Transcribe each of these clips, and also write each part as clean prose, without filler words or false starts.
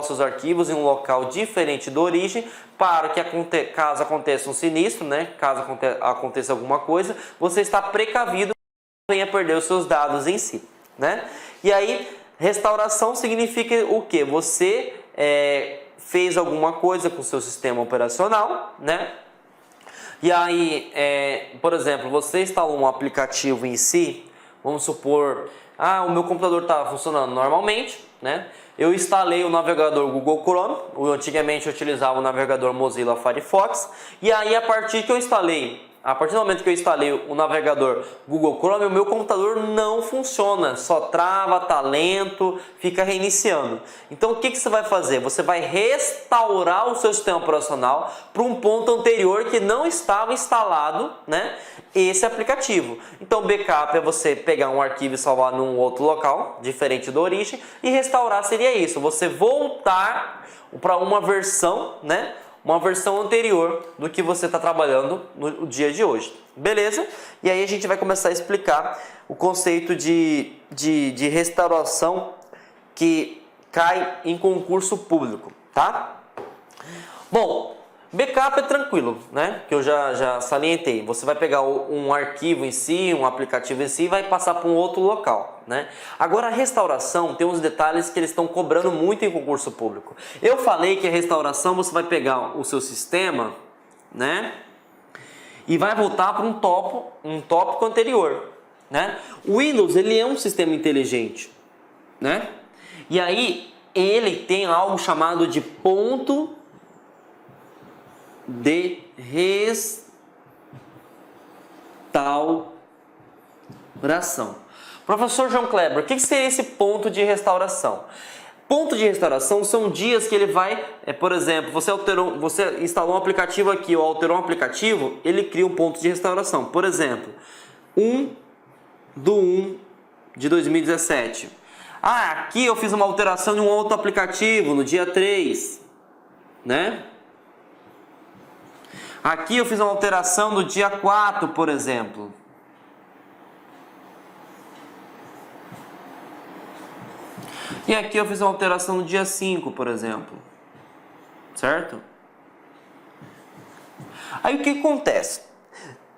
seus arquivos em um local diferente da origem, para que caso aconteça um sinistro, né? Caso aconteça alguma coisa, você está precavido que venha perder os seus dados em si, né? E aí, restauração significa o quê? Você fez alguma coisa com o seu sistema operacional, né? E aí, por exemplo, você instalou um aplicativo em si, vamos supor, o meu computador estava funcionando normalmente, né? Eu instalei o navegador Google Chrome, antigamente eu utilizava o navegador Mozilla Firefox, e aí a partir do momento que eu instalei o navegador Google Chrome, o meu computador não funciona, só trava, tá lento, fica reiniciando. Então o que você vai fazer? Você vai restaurar o seu sistema operacional para um ponto anterior que não estava instalado, né, esse aplicativo. Então backup é você pegar um arquivo e salvar num outro local, diferente da origem, e restaurar seria isso, você voltar para uma versão, né, uma versão anterior do que você está trabalhando no dia de hoje. Beleza? E aí a gente vai começar a explicar o conceito de restauração que cai em concurso público, tá? Bom, backup é tranquilo, né? Que eu já salientei. Você vai pegar um arquivo em si, um aplicativo em si e vai passar para um outro local, né? Agora a restauração tem uns detalhes que eles estão cobrando muito em concurso público. Eu falei que a restauração você vai pegar o seu sistema, né? E vai voltar para um tópico anterior, né? O Windows, ele é um sistema inteligente, né? E aí ele tem algo chamado de ponto de restauração. Professor João Kleber, o que seria esse ponto de restauração? Ponto de restauração são dias que ele vai, por exemplo, você instalou um aplicativo aqui ou alterou um aplicativo, ele cria um ponto de restauração. Por exemplo, 1/1/2017. Aqui eu fiz uma alteração de um outro aplicativo no dia 3, né? Aqui eu fiz uma alteração no dia 4, por exemplo. E aqui eu fiz uma alteração no dia 5, por exemplo. Certo? Aí o que acontece?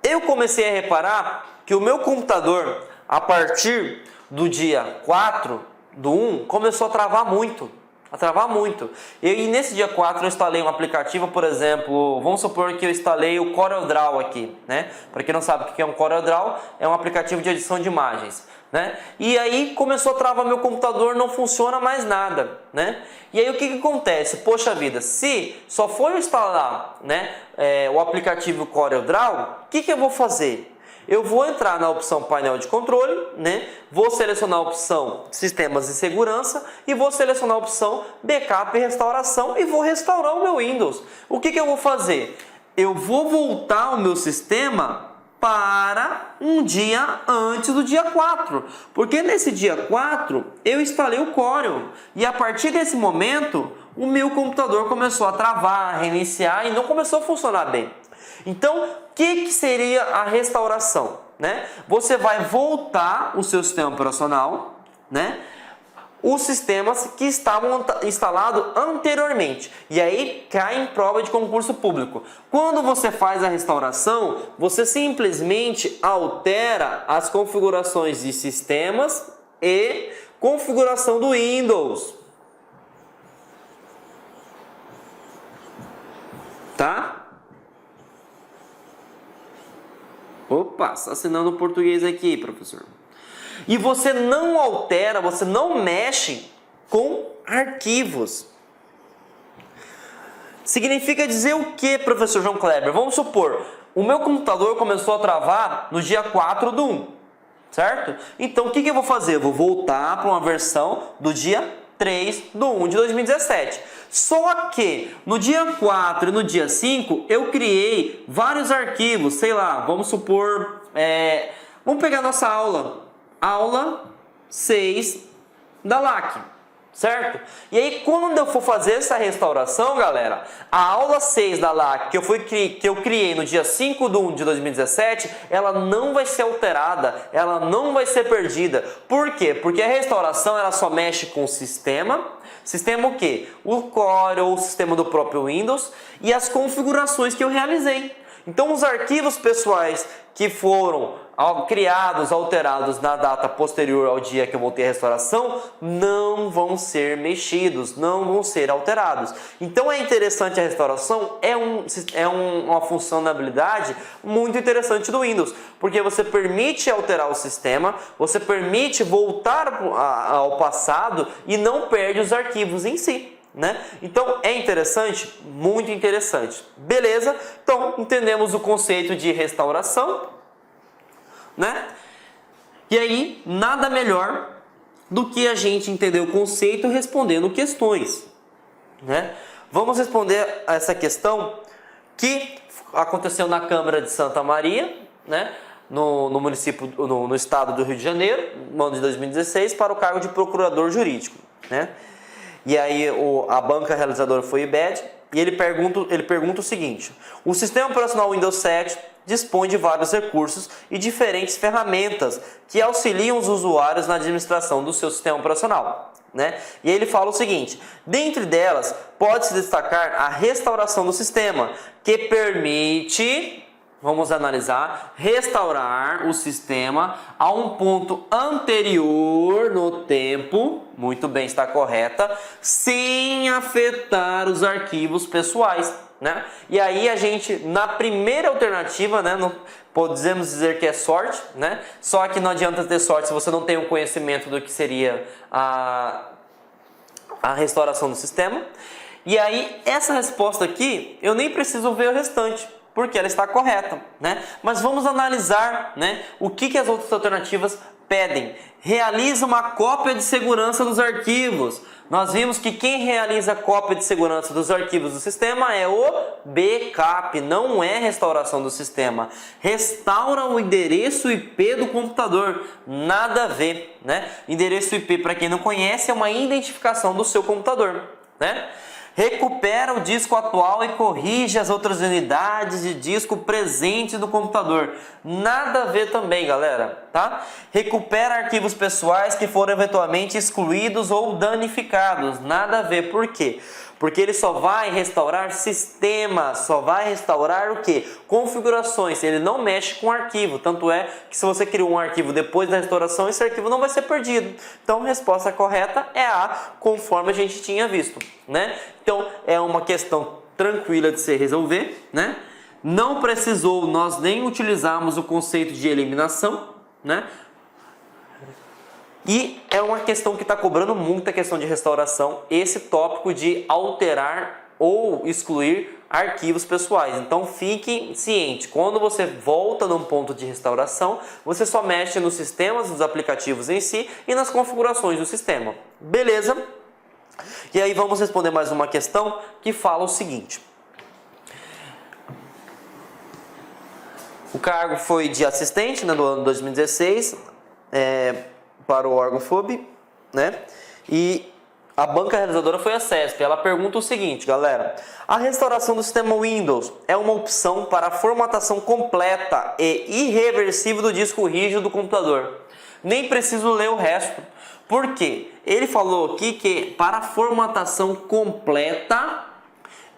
Eu comecei a reparar que o meu computador, a partir do dia 4/1, começou a travar muito. E nesse dia 4 eu instalei um aplicativo, por exemplo, vamos supor que eu instalei o CorelDRAW aqui, né? Para quem não sabe o que é um CorelDRAW, é um aplicativo de edição de imagens, né? E aí começou a travar meu computador, não funciona mais nada, né? E aí o que acontece? Poxa vida, se só for eu instalar, né, o aplicativo CorelDRAW, o que eu vou fazer? Eu vou entrar na opção painel de controle, né? Vou selecionar a opção sistemas de segurança e vou selecionar a opção backup e restauração e vou restaurar o meu Windows. O que eu vou fazer? Eu vou voltar o meu sistema para um dia antes do dia 4, porque nesse dia 4 eu instalei o Corel e a partir desse momento o meu computador começou a travar, a reiniciar e não começou a funcionar bem. Então, o que seria a restauração, né? Você vai voltar o seu sistema operacional, né? Os sistemas que estavam instalados anteriormente. E aí cai em prova de concurso público. Quando você faz a restauração, você simplesmente altera as configurações de sistemas e configuração do Windows. Tá? Opa, está assinando o português aqui, professor. E você não altera, você não mexe com arquivos. Significa dizer o que, professor João Kleber? Vamos supor, o meu computador começou a travar no dia 4/1, certo? Então o que eu vou fazer? Eu vou voltar para uma versão do dia 3/1 de 2017. Só que no dia 4 e no dia 5 eu criei vários arquivos, sei lá, vamos supor, vamos pegar nossa aula 6 da LAC, certo? E aí, quando eu for fazer essa restauração, galera, a aula 6 da LAC, que eu criei no dia 5/1 de 2017, ela não vai ser alterada, ela não vai ser perdida. Por quê? Porque a restauração, ela só mexe com o sistema. Sistema o quê? O Core ou o sistema do próprio Windows e as configurações que eu realizei. Então, os arquivos pessoais que foram criados, alterados na data posterior ao dia que eu voltei à restauração, não vão ser mexidos, não vão ser alterados. Então é interessante a restauração, uma funcionalidade muito interessante do Windows, porque você permite alterar o sistema, você permite voltar ao passado e não perde os arquivos em si. Né? Então é interessante, muito interessante. Beleza? Então entendemos o conceito de restauração, né? E aí nada melhor do que a gente entender o conceito respondendo questões, né? Vamos responder a essa questão que aconteceu na Câmara de Santa Maria, né? No município, no estado do Rio de Janeiro, no ano de 2016, para o cargo de procurador jurídico, né? E aí a banca realizadora foi o IBED, e ele pergunta o seguinte: o sistema operacional Windows 7 dispõe de vários recursos e diferentes ferramentas que auxiliam os usuários na administração do seu sistema operacional, né? E aí ele fala o seguinte: dentre delas pode-se destacar a restauração do sistema, que permite... Vamos analisar, restaurar o sistema a um ponto anterior no tempo, muito bem, está correta, sem afetar os arquivos pessoais, né? E aí a gente, na primeira alternativa, né, podemos dizer que é sorte, né? Só que não adianta ter sorte se você não tem o conhecimento do que seria a restauração do sistema. E aí, essa resposta aqui, eu nem preciso ver o restante, porque ela está correta, né? Mas vamos analisar, né, o que as outras alternativas pedem. Realiza uma cópia de segurança dos arquivos. Nós vimos que quem realiza a cópia de segurança dos arquivos do sistema é o backup, não é restauração do sistema. Restaura o endereço IP do computador, nada a ver, né? Endereço IP, para quem não conhece, é uma identificação do seu computador, né? Recupera o disco atual e corrige as outras unidades de disco presentes no computador. Nada a ver também, galera, tá? Recupera arquivos pessoais que foram eventualmente excluídos ou danificados. Nada a ver. Por quê? Porque ele só vai restaurar sistemas, só vai restaurar o quê? Configurações, ele não mexe com arquivo. Tanto é que se você criou um arquivo depois da restauração, esse arquivo não vai ser perdido. Então a resposta correta é A, conforme a gente tinha visto, né? Então é uma questão tranquila de se resolver, né? Não precisou nós nem utilizarmos o conceito de eliminação, né? E é uma questão que está cobrando muita questão de restauração, esse tópico de alterar ou excluir arquivos pessoais. Então fique ciente, quando você volta num ponto de restauração, você só mexe nos sistemas dos aplicativos em si e nas configurações do sistema. Beleza? E aí vamos responder mais uma questão que fala o seguinte: o cargo foi de assistente, né, no ano 2016, para o órgão FUB, né? E a banca realizadora foi a CESP. Ela pergunta o seguinte, galera: a restauração do sistema Windows é uma opção para a formatação completa e irreversível do disco rígido do computador. Nem preciso ler o resto. Por quê? Ele falou aqui que para a formatação completa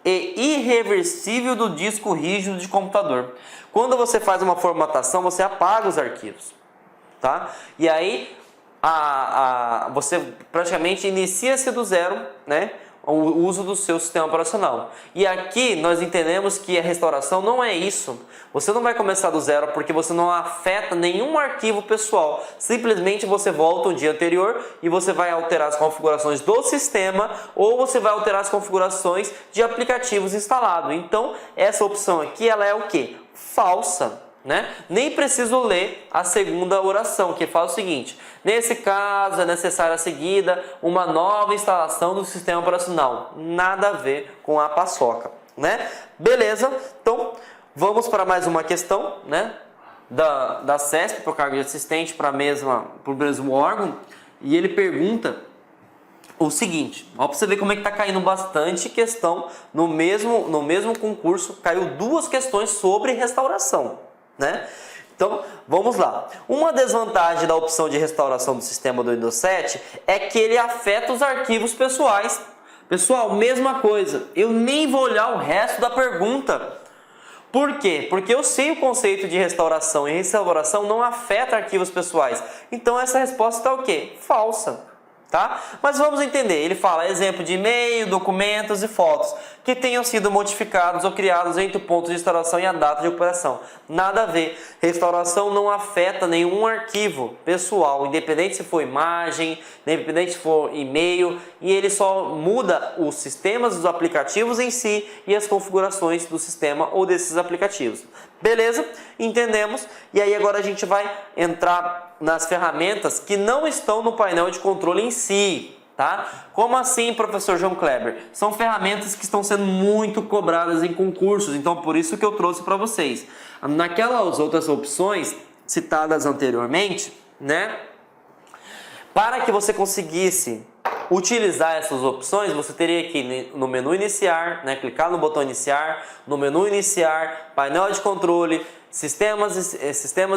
e irreversível do disco rígido de computador. Quando você faz uma formatação, você apaga os arquivos, tá? E aí você praticamente inicia-se do zero, né, o uso do seu sistema operacional. E aqui nós entendemos que a restauração não é isso. Você não vai começar do zero porque você não afeta nenhum arquivo pessoal. Simplesmente você volta um dia anterior e você vai alterar as configurações do sistema ou você vai alterar as configurações de aplicativos instalados. Então essa opção aqui, ela é o quê? Falsa, né? Nem preciso ler a segunda oração, que fala o seguinte: nesse caso é necessária a seguida uma nova instalação do sistema operacional. Nada a ver com a paçoca, né? Beleza? Então vamos para mais uma questão, né, da CESP para o cargo de assistente para o mesmo órgão, e ele pergunta o seguinte, ó, para você ver como é que tá caindo bastante questão no mesmo concurso, caiu 2 questões sobre restauração, né? Então, vamos lá. Uma desvantagem da opção de restauração do sistema do Windows 7 é que ele afeta os arquivos pessoais. Pessoal, mesma coisa, eu nem vou olhar o resto da pergunta. Por quê? Porque eu sei o conceito de restauração e restauração não afeta arquivos pessoais. Então essa resposta está o quê? Falsa. Tá? Mas vamos entender, ele fala exemplo de e-mail, documentos e fotos que tenham sido modificados ou criados entre o ponto de restauração e a data de operação. Nada a ver, restauração não afeta nenhum arquivo pessoal, independente se for imagem, independente se for e-mail, e ele só muda os sistemas dos aplicativos em si e as configurações do sistema ou desses aplicativos. Beleza? Entendemos? E aí agora a gente vai entrar nas ferramentas que não estão no painel de controle em si, tá? Como assim, professor João Kleber? São ferramentas que estão sendo muito cobradas em concursos, então por isso que eu trouxe para vocês. Naquelas outras opções citadas anteriormente, né? Para que você conseguisse utilizar essas opções, você teria que ir no menu iniciar, né? Clicar no botão iniciar, no menu iniciar, painel de controle, sistemas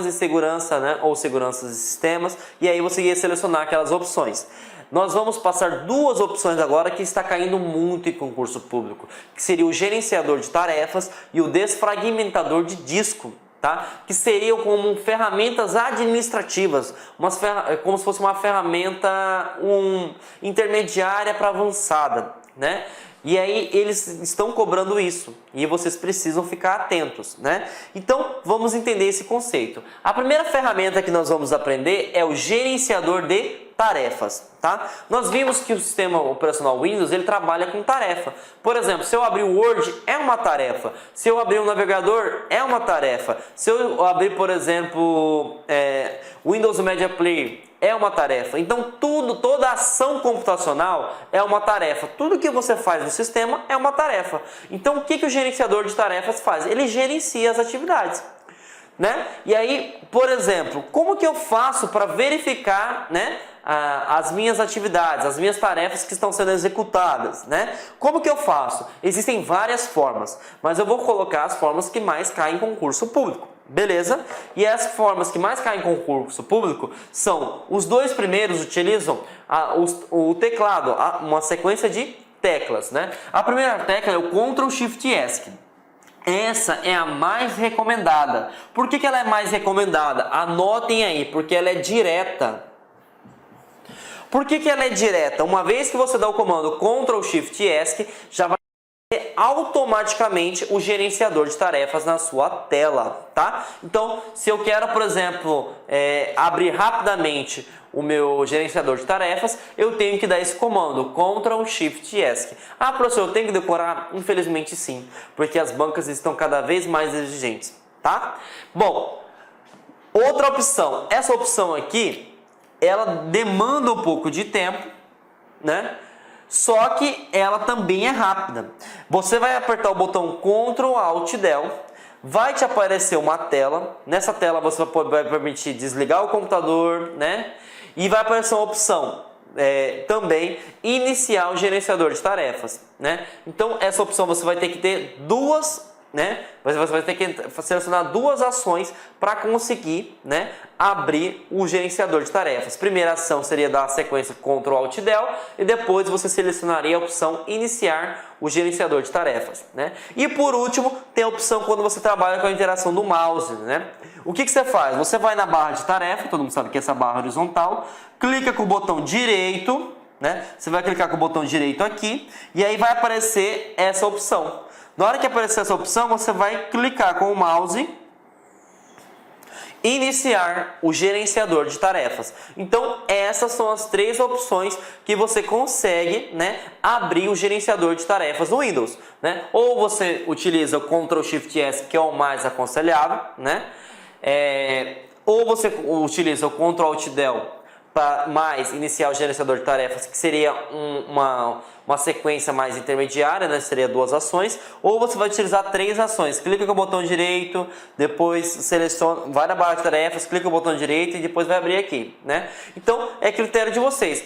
de segurança, né? Ou seguranças de sistemas, e aí você ia selecionar aquelas opções. Nós vamos passar 2 opções agora que está caindo muito em concurso público, que seria o gerenciador de tarefas e o desfragmentador de disco. Tá? Que seriam como ferramentas administrativas, como se fosse uma ferramenta intermediária para avançada, né? E aí eles estão cobrando isso e vocês precisam ficar atentos, né? Então vamos entender esse conceito. A primeira ferramenta que nós vamos aprender é o gerenciador de tarefas, tá? Nós vimos que o sistema operacional Windows ele trabalha com tarefa. Por exemplo, se eu abrir o Word é uma tarefa. Se eu abrir o navegador é uma tarefa. Se eu abrir, por exemplo, Windows Media Player é uma tarefa. Então toda ação computacional é uma tarefa. Tudo que você faz no sistema é uma tarefa. Então o que o gerenciador de tarefas faz? Ele gerencia as atividades. Né? E aí, por exemplo, como que eu faço para verificar, né, as minhas atividades, as minhas tarefas que estão sendo executadas, né? Como que eu faço? Existem várias formas, mas eu vou colocar as formas que mais caem em concurso público, beleza? E as formas que mais caem em concurso público são, os 2 primeiros utilizam o teclado, uma sequência de teclas, né? A primeira tecla é o Ctrl Shift ESC. Essa é a mais recomendada. Por que ela é mais recomendada? Anotem aí, porque ela é direta. Por que ela é direta? Uma vez que você dá o comando Ctrl Shift ESC, já vai ter automaticamente o gerenciador de tarefas na sua tela, tá? Então, se eu quero, por exemplo, abrir rapidamente o meu gerenciador de tarefas, eu tenho que dar esse comando, Ctrl Shift ESC. Ah, professor, eu tenho que decorar? Infelizmente sim, porque as bancas estão cada vez mais exigentes, tá? Bom, outra opção, essa opção aqui, ela demanda um pouco de tempo, né? Só que ela também é rápida. Você vai apertar o botão Ctrl Alt Del, vai te aparecer uma tela. Nessa tela você vai permitir desligar o computador, né? E vai aparecer uma opção também iniciar o gerenciador de tarefas, né? Então essa opção você vai ter que ter 2, né? Você vai ter que selecionar 2 ações para conseguir, né, abrir o gerenciador de tarefas. Primeira ação seria da sequência Ctrl Alt Del e depois você selecionaria a opção iniciar o gerenciador de tarefas, né? E por último tem a opção quando você trabalha com a interação do mouse, né? O que você faz? Você vai na barra de tarefa, todo mundo sabe que é essa barra horizontal, clica com o botão direito, né? Você vai clicar com o botão direito aqui e aí vai aparecer essa opção. Na hora que aparecer essa opção, você vai clicar com o mouse e iniciar o gerenciador de tarefas. Então, essas são as 3 opções que você consegue, né, abrir o gerenciador de tarefas no Windows, né? Ou você utiliza o Ctrl Shift S, que é o mais aconselhável, né? Ou você utiliza o Ctrl Alt Del mais iniciar o gerenciador de tarefas, que seria uma sequência mais intermediária, né? Seria 2 ações, ou você vai utilizar 3 ações. Clica com o botão direito, depois seleciona, vai na barra de tarefas, clica com o botão direito e depois vai abrir aqui, né? Então é critério de vocês.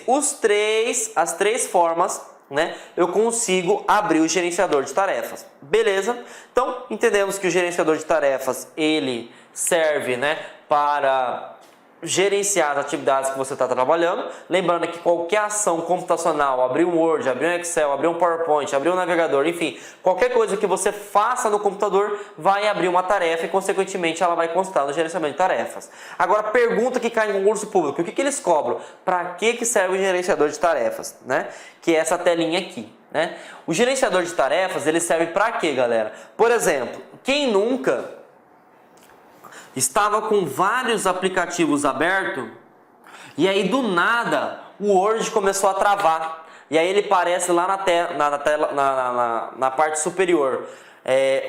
As três formas, né, eu consigo abrir o gerenciador de tarefas. Beleza? Então entendemos que o gerenciador de tarefas ele serve, né, para gerenciar as atividades que você está trabalhando. Lembrando que qualquer ação computacional, abrir um Word, abrir um Excel, abrir um PowerPoint, abrir um navegador, enfim, qualquer coisa que você faça no computador vai abrir uma tarefa e consequentemente ela vai constar no gerenciamento de tarefas. Agora, pergunta que cai em concurso público: o que eles cobram? Para que serve o gerenciador de tarefas, né? Que é essa telinha aqui, né? O gerenciador de tarefas ele serve para quê, galera? Por exemplo, quem nunca estava com vários aplicativos abertos e aí do nada o Word começou a travar e aí ele aparece lá na parte superior.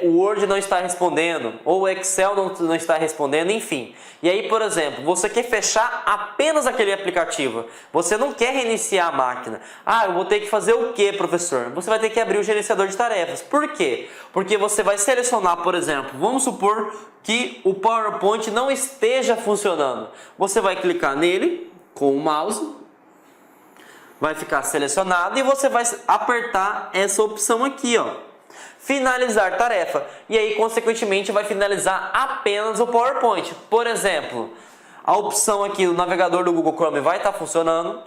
O Word não está respondendo, ou o Excel não está respondendo, enfim. E aí, por exemplo, você quer fechar apenas aquele aplicativo, você não quer reiniciar a máquina. Ah, eu vou ter que fazer o que, professor? Você vai ter que abrir o gerenciador de tarefas. Por quê? Porque você vai selecionar, por exemplo, vamos supor que o PowerPoint não esteja funcionando. Você vai clicar nele com o mouse, vai ficar selecionado e você vai apertar essa opção aqui, ó. Finalizar tarefa. E aí, consequentemente, vai finalizar apenas o PowerPoint. Por exemplo, a opção aqui do navegador do Google Chrome vai estar funcionando.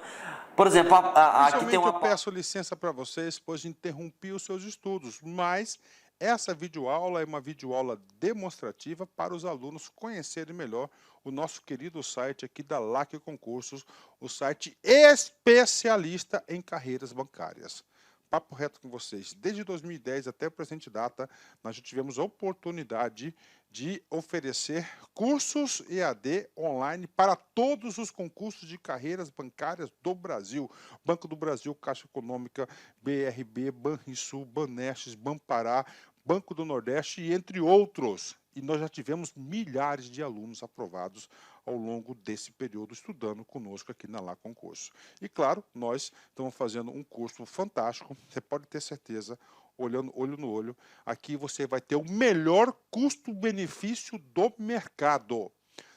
Por exemplo, aqui tem uma... Eu peço licença para vocês, pois interrompi os seus estudos, mas essa videoaula é uma videoaula demonstrativa para os alunos conhecerem melhor o nosso querido site aqui da LAC Concursos, o site especialista em carreiras bancárias. Papo reto com vocês, desde 2010 até a presente data, nós já tivemos a oportunidade de oferecer cursos EAD online para todos os concursos de carreiras bancárias do Brasil. Banco do Brasil, Caixa Econômica, BRB, Banrisul, Banestes, Banpará, Banco do Nordeste e entre outros. E nós já tivemos milhares de alunos aprovados ao longo desse período estudando conosco aqui na LAC Concursos. E claro, nós estamos fazendo um curso fantástico, você pode ter certeza, olhando olho no olho, aqui você vai ter o melhor custo-benefício do mercado.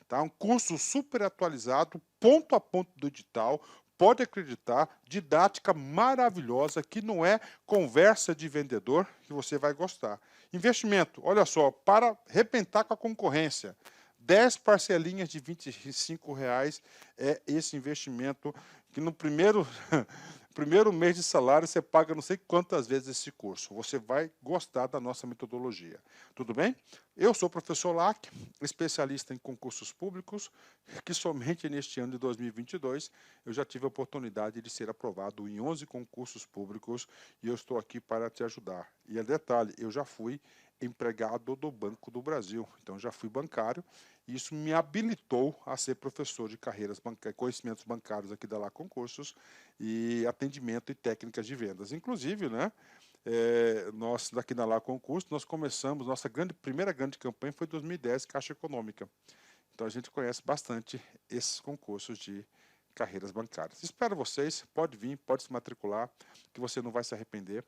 Tá? Um curso super atualizado, ponto a ponto do edital, pode acreditar, didática maravilhosa, que não é conversa de vendedor, que você vai gostar. Investimento, olha só, para arrebentar com a concorrência, 10 parcelinhas de R$25 é esse investimento que no primeiro mês de salário você paga não sei quantas vezes esse curso. Você vai gostar da nossa metodologia. Tudo bem? Eu sou o professor Lac, especialista em concursos públicos, que somente neste ano de 2022 eu já tive a oportunidade de ser aprovado em 11 concursos públicos e eu estou aqui para te ajudar. E detalhe, eu já fui empregado do Banco do Brasil, então já fui bancário, e isso me habilitou a ser professor de carreiras bancárias, conhecimentos bancários aqui da LAC Concursos e atendimento e técnicas de vendas. Inclusive, né, nós daqui na LAC Concursos, nós começamos, nossa primeira grande campanha foi em 2010, Caixa Econômica. Então a gente conhece bastante esses concursos de carreiras bancárias. Espero vocês, pode vir, pode se matricular, que você não vai se arrepender.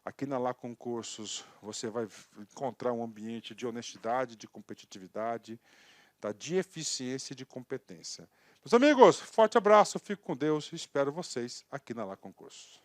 Aqui na LAC Concursos você vai encontrar um ambiente de honestidade, de competitividade, tá? De eficiência e de competência. Meus amigos, forte abraço, fico com Deus e espero vocês aqui na LAC Concursos.